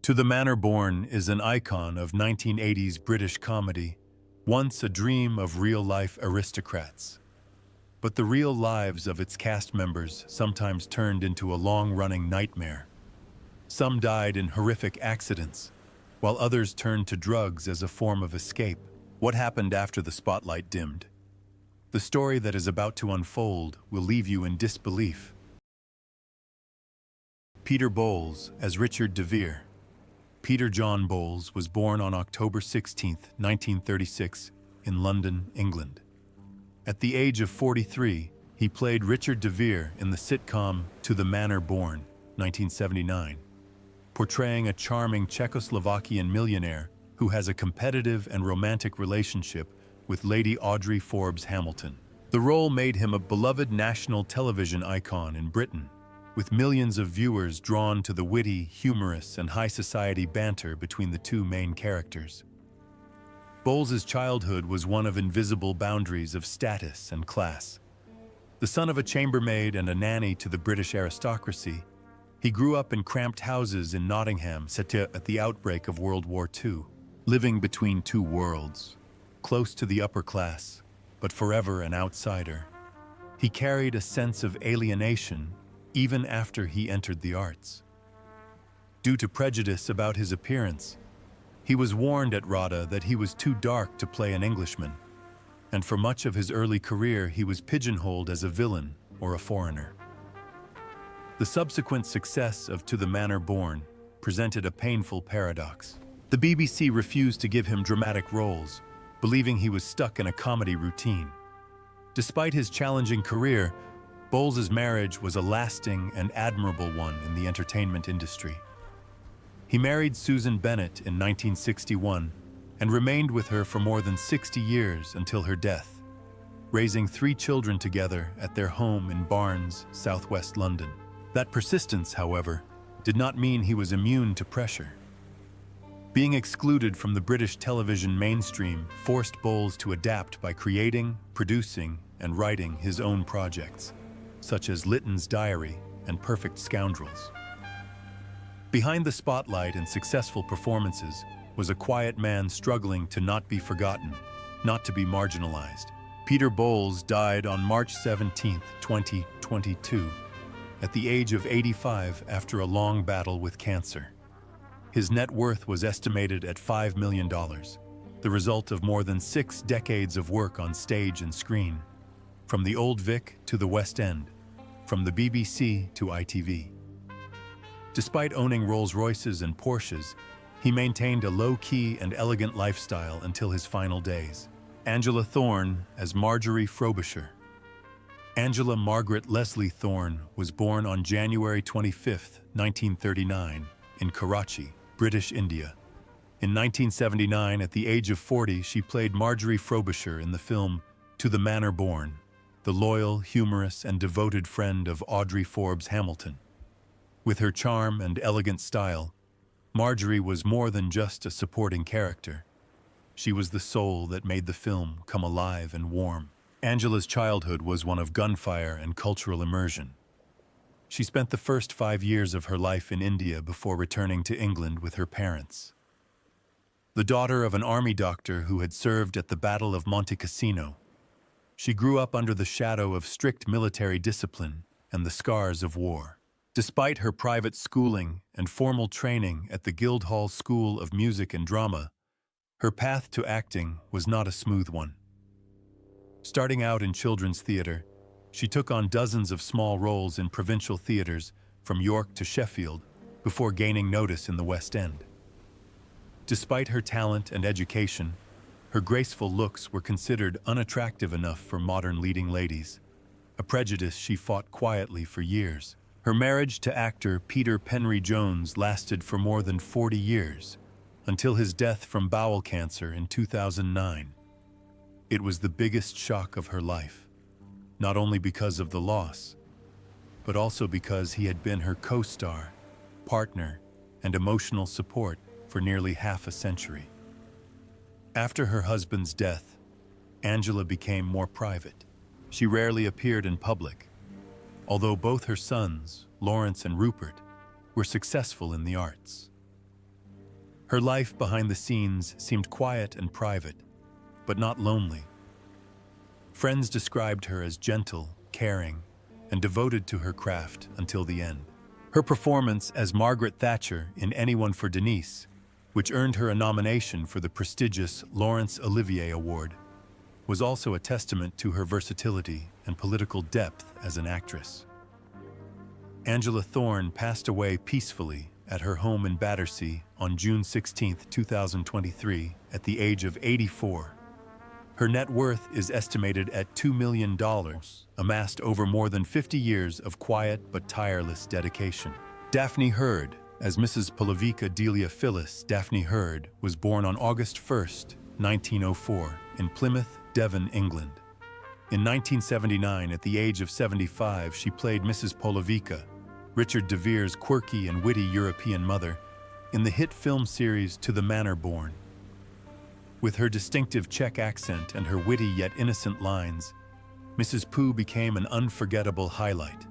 To the Manor Born is an icon of 1980s British comedy, once a dream of real-life aristocrats. But the real lives of its cast members sometimes turned into a long-running nightmare. Some died in horrific accidents, while others turned to drugs as a form of escape. What happened after the spotlight dimmed? The story that is about to unfold will leave you in disbelief. Peter Bowles as Richard de Vere. Peter John Bowles was born on October 16, 1936, in London, England. At the age of 43, he played Richard de Vere in the sitcom To the Manor Born, 1979, portraying a charming Czechoslovakian millionaire who has a competitive and romantic relationship with Lady Audrey Forbes Hamilton. The role made him a beloved national television icon in Britain, with millions of viewers drawn to the witty, humorous, and high society banter between the two main characters. Bowles's childhood was one of invisible boundaries of status and class. The son of a chambermaid and a nanny to the British aristocracy, he grew up in cramped houses in Nottinghamshire at the outbreak of World War II, living between two worlds, close to the upper class, but forever an outsider. He carried a sense of alienation even after he entered the arts. Due to prejudice about his appearance, he was warned at RADA that he was too dark to play an Englishman, and for much of his early career he was pigeonholed as a villain or a foreigner. The subsequent success of To the Manor Born presented a painful paradox. The BBC refused to give him dramatic roles, believing he was stuck in a comedy routine. Despite his challenging career, Bowles's marriage was a lasting and admirable one in the entertainment industry. He married Susan Bennett in 1961 and remained with her for more than 60 years until her death, raising 3 children together at their home in Barnes, southwest London. That persistence, however, did not mean he was immune to pressure. Being excluded from the British television mainstream forced Bowles to adapt by creating, producing, and writing his own projects, such as Lytton's Diary and Perfect Scoundrels. Behind the spotlight and successful performances was a quiet man struggling to not be forgotten, not to be marginalized. Peter Bowles died on March 17, 2022, at the age of 85 after a long battle with cancer. His net worth was estimated at $5 million, the result of more than 6 decades of work on stage and screen, from the Old Vic to the West End, from the BBC to ITV. Despite owning Rolls-Royces and Porsches, he maintained a low-key and elegant lifestyle until his final days. Angela Thorne as Marjorie Frobisher. Angela Margaret Leslie Thorne was born on January 25, 1939, in Karachi, British India. In 1979, at the age of 40, she played Marjorie Frobisher in the film To the Manor Born, the loyal, humorous, and devoted friend of Audrey Forbes Hamilton. With her charm and elegant style, Marjorie was more than just a supporting character. She was the soul that made the film come alive and warm. Angela's childhood was one of gunfire and cultural immersion. She spent the first 5 years of her life in India before returning to England with her parents. The daughter of an army doctor who had served at the Battle of Monte Cassino, she grew up under the shadow of strict military discipline and the scars of war. Despite her private schooling and formal training at the Guildhall School of Music and Drama, her path to acting was not a smooth one. Starting out in children's theater, she took on dozens of small roles in provincial theaters from York to Sheffield before gaining notice in the West End. Despite her talent and education, her graceful looks were considered unattractive enough for modern leading ladies, a prejudice she fought quietly for years. Her marriage to actor Peter Penry Jones lasted for more than 40 years, until his death from bowel cancer in 2009. It was the biggest shock of her life, not only because of the loss, but also because he had been her co-star, partner, and emotional support for nearly half a century. After her husband's death, Angela became more private. She rarely appeared in public, although both her sons, Lawrence and Rupert, were successful in the arts. Her life behind the scenes seemed quiet and private, but not lonely. Friends described her as gentle, caring, and devoted to her craft until the end. Her performance as Margaret Thatcher in Anyone for Denise, which earned her a nomination for the prestigious Laurence Olivier Award, was also a testament to her versatility and political depth as an actress. Angela Thorne passed away peacefully at her home in Battersea on June 16, 2023, at the age of 84. Her net worth is estimated at $2 million, amassed over more than 50 years of quiet but tireless dedication. Daphne Hurd, as Mrs. Polovica Delia Phyllis Daphne Hurd, was born on August 1, 1904, in Plymouth, Devon, England. In 1979, at the age of 75, she played Mrs. Polovica, Richard de Vere's quirky and witty European mother, in the hit film series To the Manor Born. With her distinctive Czech accent and her witty yet innocent lines, Mrs. Pooh became an unforgettable highlight,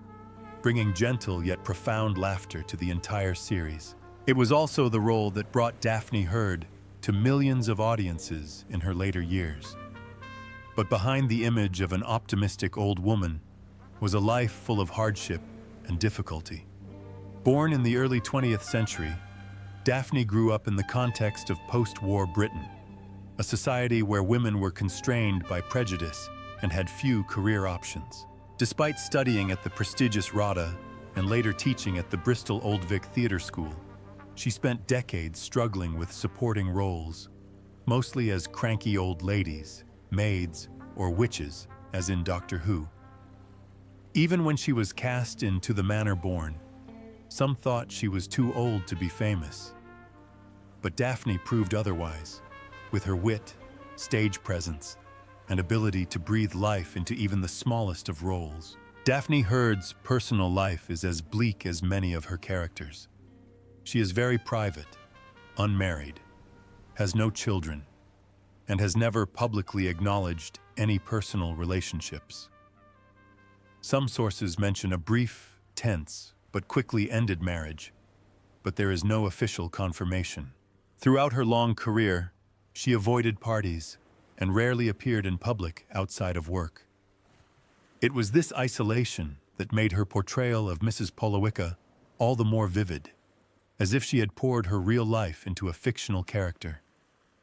bringing gentle yet profound laughter to the entire series. It was also the role that brought Daphne Hurd to millions of audiences in her later years. But behind the image of an optimistic old woman was a life full of hardship and difficulty. Born in the early 20th century, Daphne grew up in the context of post-war Britain, a society where women were constrained by prejudice and had few career options. Despite studying at the prestigious RADA and later teaching at the Bristol Old Vic Theatre School, she spent decades struggling with supporting roles, mostly as cranky old ladies, maids, or witches, as in Doctor Who. Even when she was cast in To the Manor Born, some thought she was too old to be famous. But Daphne proved otherwise, with her wit, stage presence, and ability to breathe life into even the smallest of roles. Daphne Hurd's personal life is as bleak as many of her characters. She is very private, unmarried, has no children, and has never publicly acknowledged any personal relationships. Some sources mention a brief, tense, but quickly ended marriage, but there is no official confirmation. Throughout her long career, she avoided parties and rarely appeared in public outside of work. It was this isolation that made her portrayal of Mrs. Polowica all the more vivid, as if she had poured her real life into a fictional character,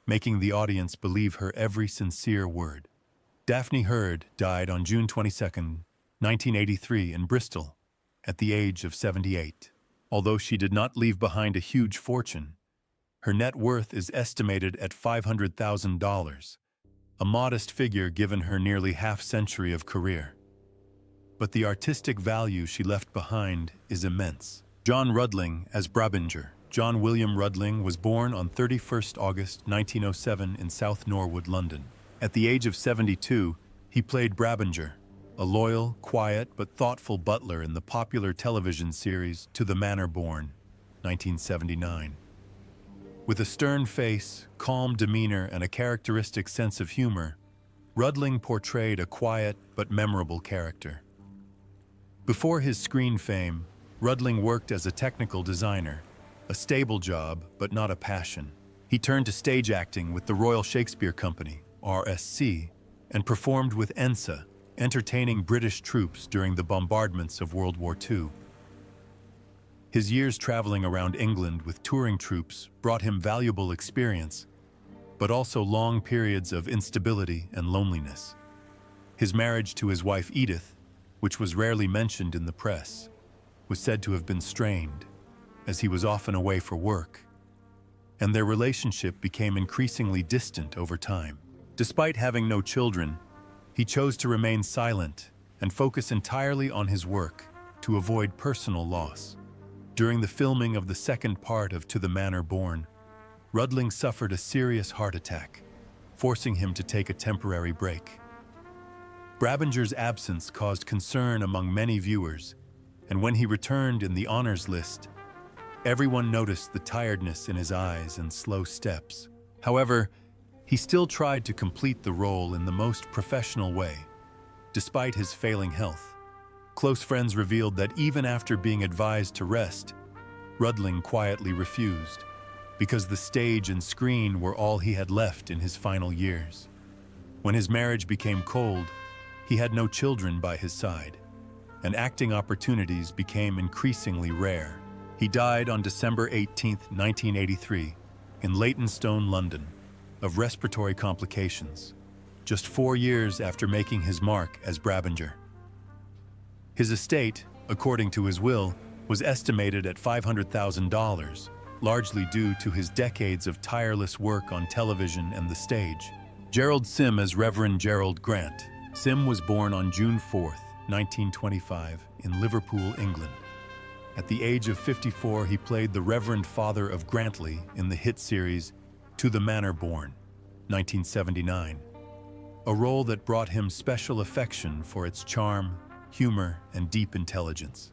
making the audience believe her every sincere word. Daphne Hurd died on June 22, 1983 in Bristol, at the age of 78. Although she did not leave behind a huge fortune, her net worth is estimated at $500,000, a modest figure given her nearly half-century of career. But the artistic value she left behind is immense. John Rudling as Brabinger. John William Rudling was born on 31st August 1907 in South Norwood, London. At the age of 72, he played Brabinger, a loyal, quiet, but thoughtful butler in the popular television series To the Manor Born, 1979. With a stern face, calm demeanor, and a characteristic sense of humor, Rudling portrayed a quiet but memorable character. Before his screen fame, Rudling worked as a technical designer, a stable job but not a passion. He turned to stage acting with the Royal Shakespeare Company, RSC, and performed with ENSA, entertaining British troops during the bombardments of World War II. His years traveling around England with touring troops brought him valuable experience, but also long periods of instability and loneliness. His marriage to his wife Edith, which was rarely mentioned in the press, was said to have been strained, as he was often away for work, and their relationship became increasingly distant over time. Despite having no children, he chose to remain silent and focus entirely on his work to avoid personal loss. During the filming of the second part of To the Manor Born, Rudling suffered a serious heart attack, forcing him to take a temporary break. Brabinger's absence caused concern among many viewers, and when he returned in the honors list, everyone noticed the tiredness in his eyes and slow steps. However, he still tried to complete the role in the most professional way, despite his failing health. Close friends revealed that even after being advised to rest, Rudling quietly refused, because the stage and screen were all he had left in his final years. When his marriage became cold, he had no children by his side, and acting opportunities became increasingly rare. He died on December 18, 1983, in Leytonstone, London, of respiratory complications, just 4 years after making his mark as Brabanger. His estate, according to his will, was estimated at $500,000, largely due to his decades of tireless work on television and the stage. Gerald Sim as Reverend Gerald Grant. Sim was born on June 4, 1925, in Liverpool, England. At the age of 54, he played the Reverend Father of Grantley in the hit series To the Manor Born, 1979, a role that brought him special affection for its charm, humor, and deep intelligence.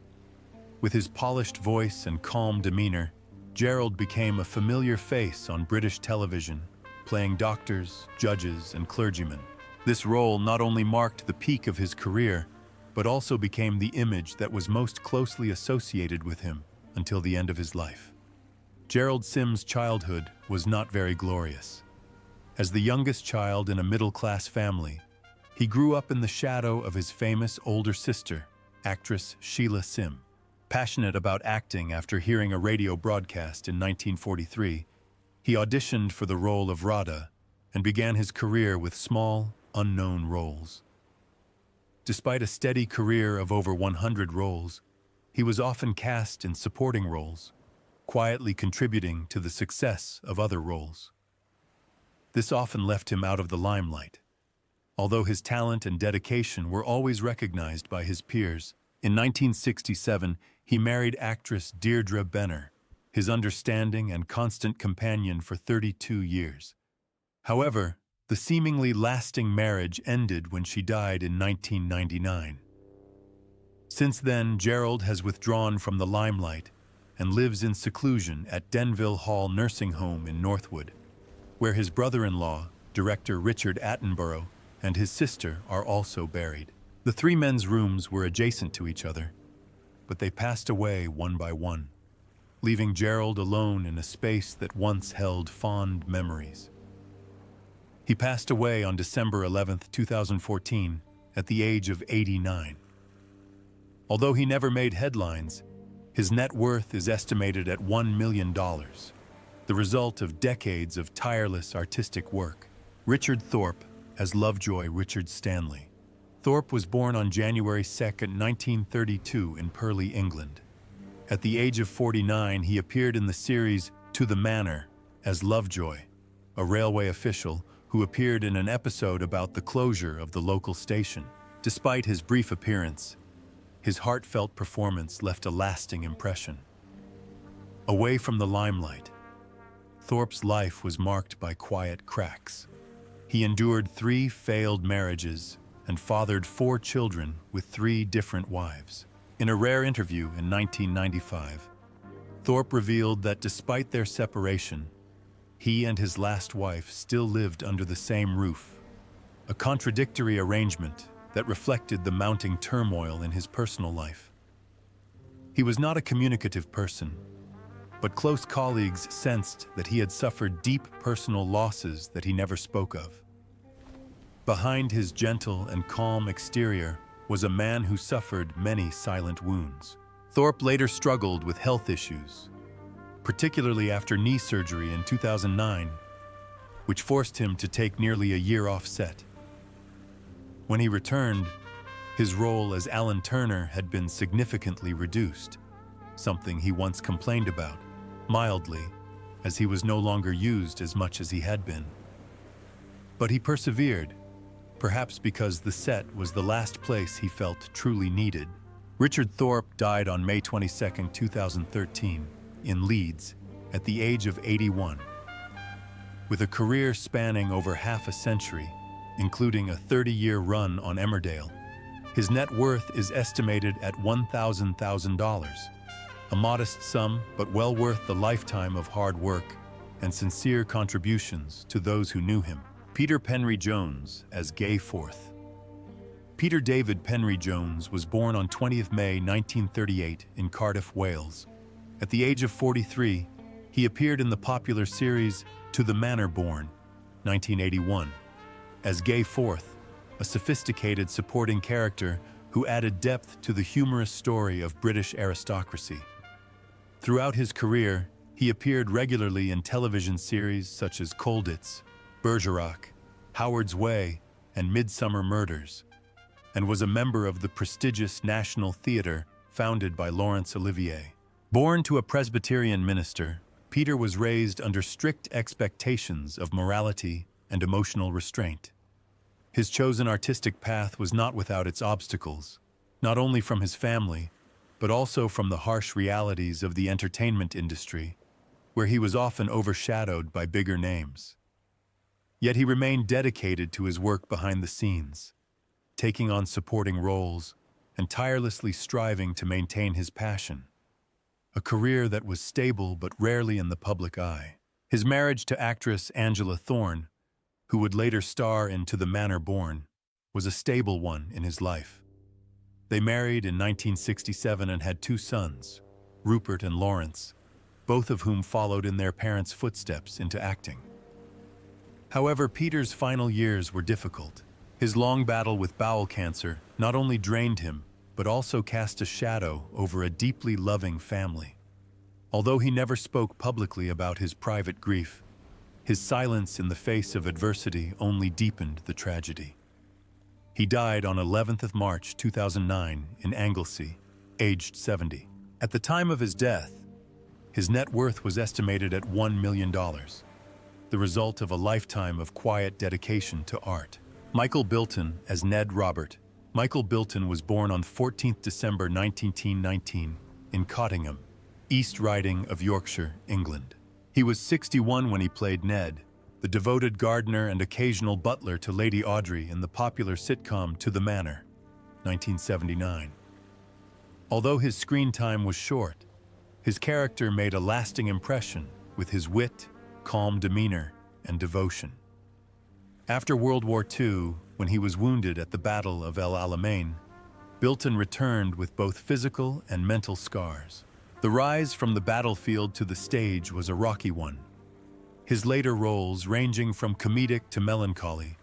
With his polished voice and calm demeanor, Gerald became a familiar face on British television, playing doctors, judges, and clergymen. This role not only marked the peak of his career, but also became the image that was most closely associated with him until the end of his life. Gerald Sim's childhood was not very glorious. As the youngest child in a middle-class family, he grew up in the shadow of his famous older sister, actress Sheila Sim. Passionate about acting after hearing a radio broadcast in 1943, he auditioned for the role of Radha and began his career with small, unknown roles. Despite a steady career of over 100 roles, he was often cast in supporting roles, quietly contributing to the success of other roles. This often left him out of the limelight, although his talent and dedication were always recognized by his peers. In 1967, he married actress Deirdre Benner, his understanding and constant companion for 32 years. However, the seemingly lasting marriage ended when she died in 1999. Since then, Gerald has withdrawn from the limelight and lives in seclusion at Denville Hall Nursing Home in Northwood, where his brother-in-law, director Richard Attenborough, and his sister are also buried. The three men's rooms were adjacent to each other, but they passed away one by one, leaving Gerald alone in a space that once held fond memories. He passed away on December 11, 2014, at the age of 89. Although he never made headlines, his net worth is estimated at $1 million, the result of decades of tireless artistic work. Richard Thorpe as Lovejoy Richard Stanley. Thorpe was born on January 2, 1932 in Purley, England. At the age of 49, he appeared in the series To the Manor as Lovejoy, a railway official who appeared in an episode about the closure of the local station. Despite his brief appearance, his heartfelt performance left a lasting impression. Away from the limelight, Thorpe's life was marked by quiet cracks. He endured 3 failed marriages and fathered 4 children with 3 different wives. In a rare interview in 1995, Thorpe revealed that despite their separation, he and his last wife still lived under the same roof, a contradictory arrangement that reflected the mounting turmoil in his personal life. He was not a communicative person, but close colleagues sensed that he had suffered deep personal losses that he never spoke of. Behind his gentle and calm exterior was a man who suffered many silent wounds. Thorpe later struggled with health issues, particularly after knee surgery in 2009, which forced him to take nearly a year off set. When he returned, his role as Alan Turner had been significantly reduced, something he once complained about, mildly, as he was no longer used as much as he had been. But he persevered, perhaps because the set was the last place he felt truly needed. Richard Thorpe died on May 22, 2013, in Leeds, at the age of 81. With a career spanning over half a century, including a 30-year run on Emmerdale, his net worth is estimated at $1,000, a modest sum but well worth the lifetime of hard work and sincere contributions to those who knew him. Peter Penry Jones as Gay Forth. Peter David Penry Jones was born on 20th May 1938 in Cardiff, Wales. At the age of 43, He appeared in the popular series To the Manor Born, 1981, as Gay Forth, a sophisticated supporting character who added depth to the humorous story of British aristocracy. Throughout his career, he appeared regularly in television series such as Colditz, Bergerac, Howard's Way, and Midsummer Murders, and was a member of the prestigious National Theatre founded by Laurence Olivier. Born to a Presbyterian minister, Peter was raised under strict expectations of morality and emotional restraint. His chosen artistic path was not without its obstacles, not only from his family, but also from the harsh realities of the entertainment industry, where he was often overshadowed by bigger names. Yet he remained dedicated to his work behind the scenes, taking on supporting roles and tirelessly striving to maintain his passion, a career that was stable but rarely in the public eye. His marriage to actress Angela Thorne, who would later star in To the Manor Born, was a stable one in his life. They married in 1967 and had 2 sons, Rupert and Lawrence, both of whom followed in their parents' footsteps into acting. However, Peter's final years were difficult. His long battle with bowel cancer not only drained him, but also cast a shadow over a deeply loving family. Although he never spoke publicly about his private grief, his silence in the face of adversity only deepened the tragedy. He died on 11th of March 2009 in Anglesey, aged 70. At the time of his death, his net worth was estimated at $1 million, the result of a lifetime of quiet dedication to art. Michael Bilton as Ned Robert. Michael Bilton was born on 14th December 1919 in Cottingham, East Riding of Yorkshire, England. He was 61 when he played Ned, the devoted gardener and occasional butler to Lady Audrey in the popular sitcom To the Manor, 1979. Although his screen time was short, his character made a lasting impression with his wit, calm demeanor, and devotion. After World War II, when he was wounded at the Battle of El Alamein, Bilton returned with both physical and mental scars. The rise from the battlefield to the stage was a rocky one. His later roles, ranging from comedic to melancholy,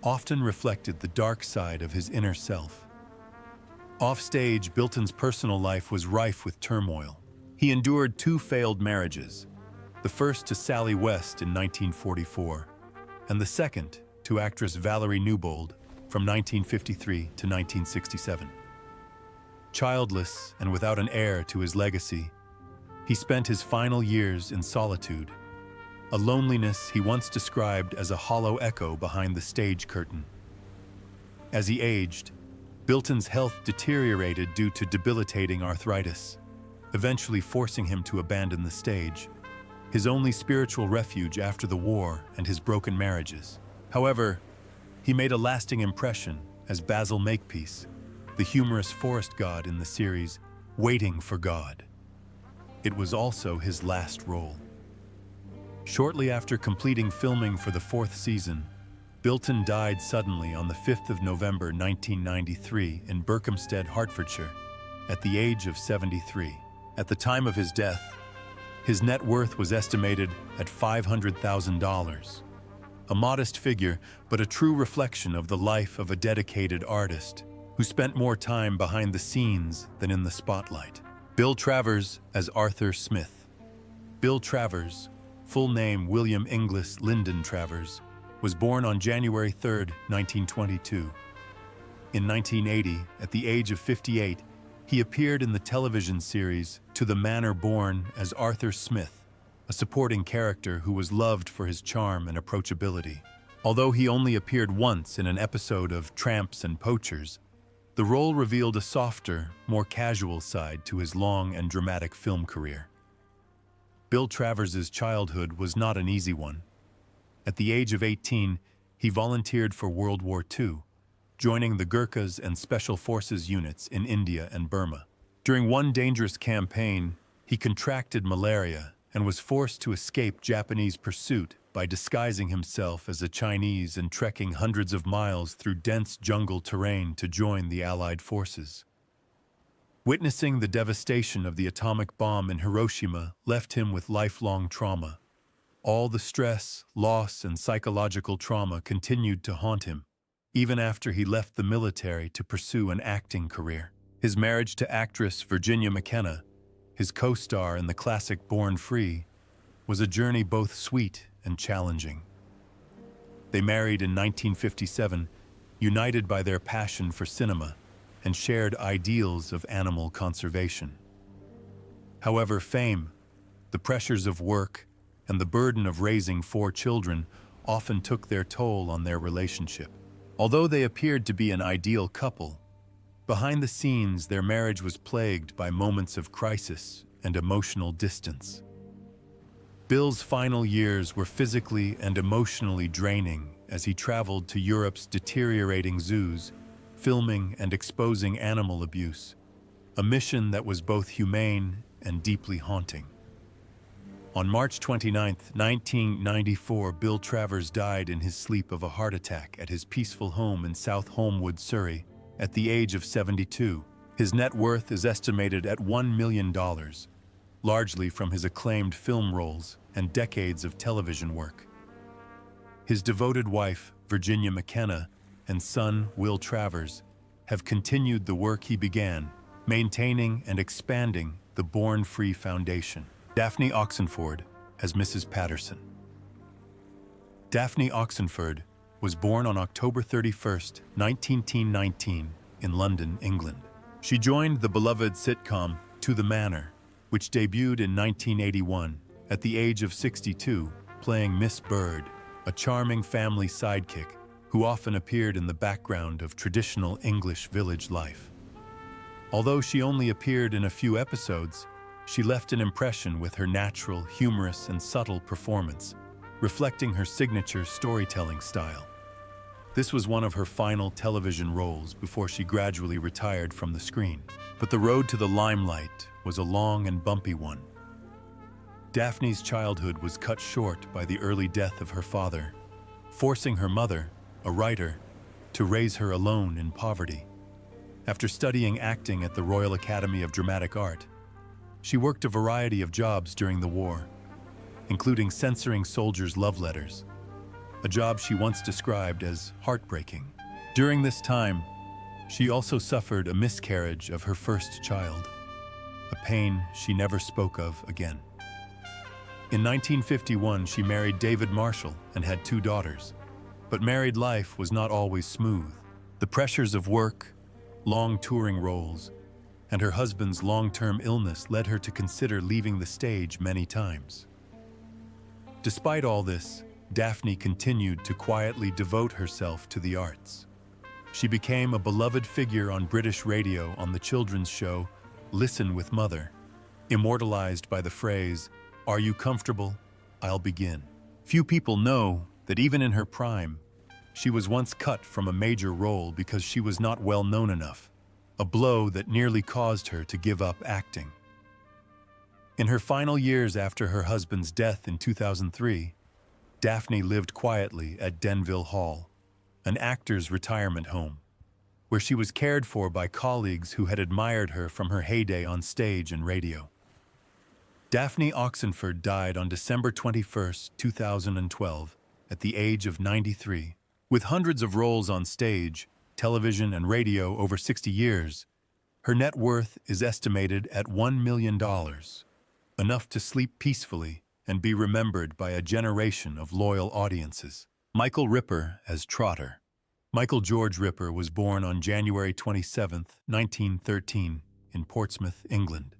often reflected the dark side of his inner self. Offstage, Bilton's personal life was rife with turmoil. He endured 2 failed marriages, the first to Sally West in 1944, and the second to actress Valerie Newbold from 1953 to 1967. Childless and without an heir to his legacy, he spent his final years in solitude, a loneliness he once described as a hollow echo behind the stage curtain. As he aged, Bilton's health deteriorated due to debilitating arthritis, eventually forcing him to abandon the stage, his only spiritual refuge after the war and his broken marriages. However, he made a lasting impression as Basil Makepeace, the humorous forest god in the series Waiting for God. It was also his last role. Shortly after completing filming for the 4th season, Bilton died suddenly on the 5th of November 1993 in Berkhamsted, Hertfordshire, at the age of 73. At the time of his death, his net worth was estimated at $500,000. A modest figure, but a true reflection of the life of a dedicated artist who spent more time behind the scenes than in the spotlight. Bill Travers as Arthur Smith. Bill Travers, full name William Inglis Lyndon Travers, was born on January 3, 1922. In 1980, at the age of 58, he appeared in the television series To the Manor Born as Arthur Smith, a supporting character who was loved for his charm and approachability. Although he only appeared once in an episode of Tramps and Poachers, the role revealed a softer, more casual side to his long and dramatic film career. Bill Travers' childhood was not an easy one. At the age of 18, he volunteered for World War II, joining the Gurkhas and Special Forces units in India and Burma. During one dangerous campaign, he contracted malaria and was forced to escape Japanese pursuit by disguising himself as a Chinese and trekking hundreds of miles through dense jungle terrain to join the Allied forces. Witnessing the devastation of the atomic bomb in Hiroshima left him with lifelong trauma. All the stress, loss, and psychological trauma continued to haunt him, even after he left the military to pursue an acting career. His marriage to actress Virginia McKenna, his co-star in the classic Born Free, was a journey both sweet and challenging. They married in 1957, united by their passion for cinema and shared ideals of animal conservation. However, fame, the pressures of work, and the burden of raising 4 children often took their toll on their relationship. Although they appeared to be an ideal couple, behind the scenes their marriage was plagued by moments of crisis and emotional distance. Bill's final years were physically and emotionally draining as he traveled to Europe's deteriorating zoos, filming and exposing animal abuse, a mission that was both humane and deeply haunting. On March 29, 1994, Bill Travers died in his sleep of a heart attack at his peaceful home in South Holmwood, Surrey, at the age of 72. His net worth is estimated at $1 million, largely from his acclaimed film roles and decades of television work. His devoted wife, Virginia McKenna, and son, Will Travers, have continued the work he began, maintaining and expanding the Born Free Foundation. Daphne Oxenford as Mrs. Patterson. Daphne Oxenford was born on October 31, 1919, in London, England. She joined the beloved sitcom To the Manor, which debuted in 1981, at the age of 62, playing Miss Bird, a charming family sidekick who often appeared in the background of traditional English village life. Although she only appeared in a few episodes, she left an impression with her natural, humorous, and subtle performance, reflecting her signature storytelling style. This was one of her final television roles before she gradually retired from the screen. But the road to the limelight was a long and bumpy one. Daphne's childhood was cut short by the early death of her father, forcing her mother, a writer, to raise her alone in poverty. After studying acting at the Royal Academy of Dramatic Art, she worked a variety of jobs during the war, including censoring soldiers' love letters, a job she once described as heartbreaking. During this time, she also suffered a miscarriage of her first child, a pain she never spoke of again. In 1951, she married David Marshall and had 2 daughters. But married life was not always smooth. The pressures of work, long touring roles, and her husband's long-term illness led her to consider leaving the stage many times. Despite all this, Daphne continued to quietly devote herself to the arts. She became a beloved figure on British radio on the children's show Listen with Mother, immortalized by the phrase, "Are you comfortable? I'll begin." Few people know that even in her prime, she was once cut from a major role because she was not well known enough, a blow that nearly caused her to give up acting. In her final years after her husband's death in 2003, Daphne lived quietly at Denville Hall, an actor's retirement home, where she was cared for by colleagues who had admired her from her heyday on stage and radio. Daphne Oxenford died on December 21, 2012, at the age of 93. With hundreds of roles on stage, television, and radio over 60 years, her net worth is estimated at $1 million, enough to sleep peacefully and be remembered by a generation of loyal audiences. Michael Ripper as Trotter. Michael George Ripper was born on January 27, 1913, in Portsmouth, England.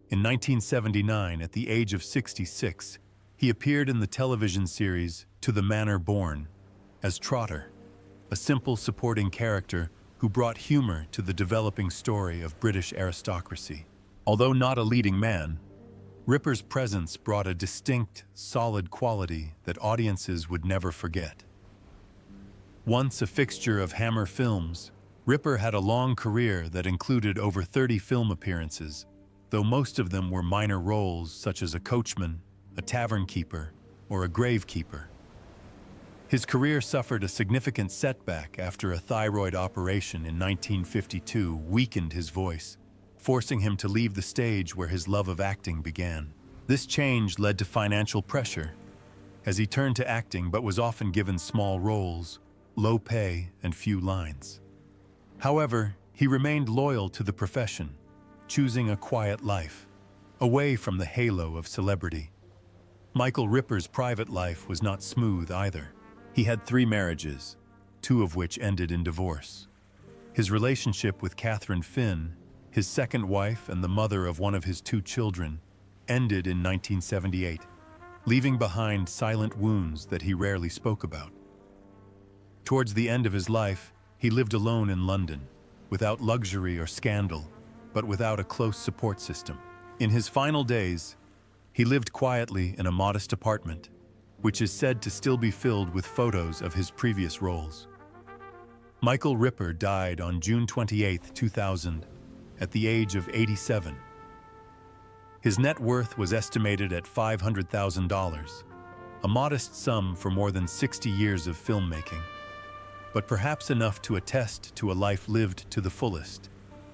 In 1979, at the age of 66, he appeared in the television series To the Manor Born as Trotter, a simple supporting character who brought humor to the developing story of British aristocracy. Although not a leading man, Ripper's presence brought a distinct, solid quality that audiences would never forget. Once a fixture of Hammer Films, Ripper had a long career that included over 30 film appearances, though most of them were minor roles such as a coachman, a tavern keeper, or a gravekeeper. His career suffered a significant setback after a thyroid operation in 1952 weakened his voice, forcing him to leave the stage where his love of acting began. This change led to financial pressure, as he turned to acting but was often given small roles, low pay, and few lines. However, he remained loyal to the profession, choosing a quiet life, away from the halo of celebrity. Michael Ripper's private life was not smooth either. He had 3 marriages, 2 of which ended in divorce. His relationship with Catherine Finn, his second wife and the mother of one of his 2 children, ended in 1978, leaving behind silent wounds that he rarely spoke about. Towards the end of his life, he lived alone in London, without luxury or scandal, but without a close support system. In his final days, he lived quietly in a modest apartment, which is said to still be filled with photos of his previous roles. Michael Ripper died on June 28, 2000, at the age of 87. His net worth was estimated at $500,000, a modest sum for more than 60 years of filmmaking, but perhaps enough to attest to a life lived to the fullest,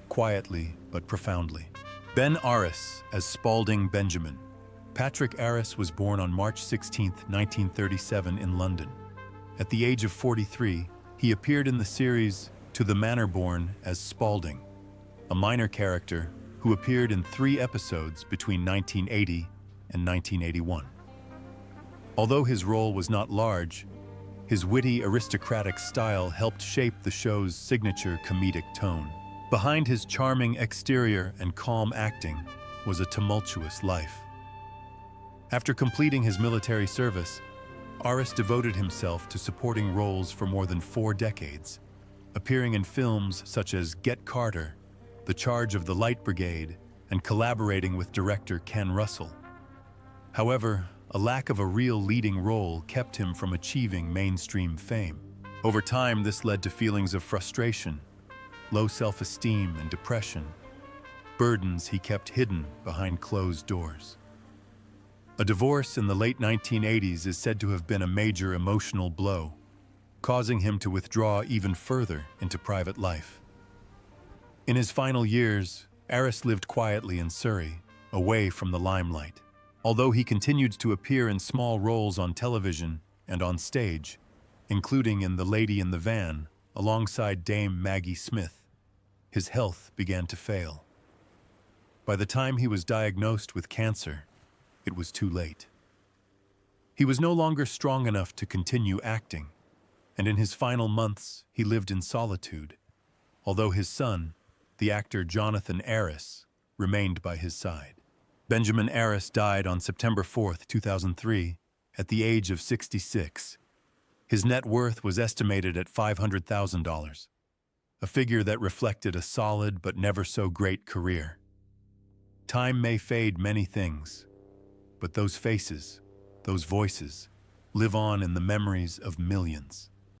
quietly but profoundly. Ben Arris as Spalding Benjamin. Patrick Arris was born on March 16, 1937 in London. At the age of 43, he appeared in the series To the Manor Born as Spalding, a minor character who appeared in 3 episodes between 1980 and 1981. Although his role was not large, his witty, aristocratic style helped shape the show's signature comedic tone. Behind his charming exterior and calm acting was a tumultuous life. After completing his military service, Arris devoted himself to supporting roles for more than 4 decades, appearing in films such as Get Carter, The Charge of the Light Brigade, and collaborating with director Ken Russell. However, a lack of a real leading role kept him from achieving mainstream fame. Over time, this led to feelings of frustration, low self-esteem, and depression, burdens he kept hidden behind closed doors. A divorce in the late 1980s is said to have been a major emotional blow, causing him to withdraw even further into private life. In his final years, Arris lived quietly in Surrey, away from the limelight. Although he continued to appear in small roles on television and on stage, including in The Lady in the Van, alongside Dame Maggie Smith, his health began to fail. By the time he was diagnosed with cancer, it was too late. He was no longer strong enough to continue acting, and in his final months, he lived in solitude, although his son, the actor Jonathan Arris, remained by his side. Benjamin Arris died on September 4, 2003, at the age of 66. His net worth was estimated at $500,000, a figure that reflected a solid but never so great career. Time may fade many things, but those faces, those voices, live on in the memories of millions.